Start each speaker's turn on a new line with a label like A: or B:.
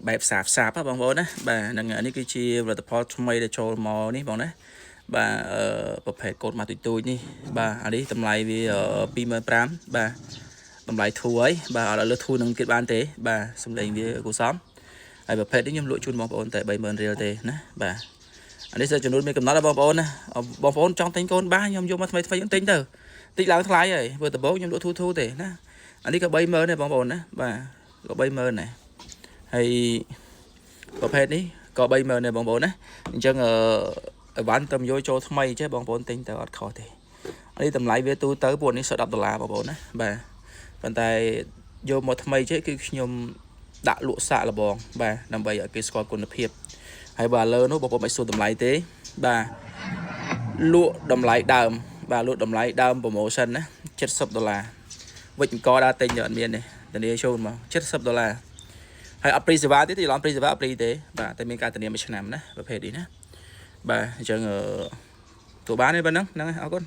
A: បែបសាបសាបបងប្អូនណាបាទនឹងនេះគឺជាផលិតផលថ្មីដែលចូលមកនេះបងណាបាទប្រភេទកូនមកទូចនេះបាទអានេះតម្លៃវា25,000បាទតម្លៃធូរហើយបាទអត់លើធូរនឹងទៀតបានទេបាទសំឡេងវាគួរសមហើយប្រភេទនេះខ្ញុំលក់ជូនបងប្អូនតែ30,000រៀលទេណាបាទអានេះចំនួនមានកំណត់បងប្អូនណាបងប្អូនចង់ទិញកូនបាសខ្ញុំយកមកថ្មីខ្ញុំទិញទៅតិចឡើងថ្លៃហើយព្រោះដំបូងខ្ញុំលក់ធូរទេណាអានេះក៏30,000ដែរបងប្អូនណាបាទក៏30,000ដែរហើយប្រភេទនេះក៏30,000ដែរបងប្អូនណាអញ្ចឹងអីវ៉ាន់ទៅយកចូលថ្មីចេះបងប្អូនទិញទៅអត់ខុសទេអានេះតម្លៃវាទូទៅពួកនេះ$10បងប្អូនណាបាទប៉ុន្តែយកមកថ្មីចេះគឺខ្ញុំដាក់លក់សាកលបងបាទដើម្បីឲ្យគេស្គាល់គុណភាពហើយបើលើនោះបងប្អូនមិនសួរតម្លៃទេបាទលក់តម្លៃដើមបាទលក់តម្លៃដើម promotion ណា$70វិចអង្គដើរទិញអត់មានទេធានាចូលមក$70ហើយអត់ព្រីសេវាទេច្រឡំព្រីសេវាអត់ព្រីទេបាទតែមានការធានា1ឆ្នាំណាប្រភេទនេះណាបាទអញ្ចឹងទូបានទេប៉ុណ្ណឹងហ្នឹងអរគុណ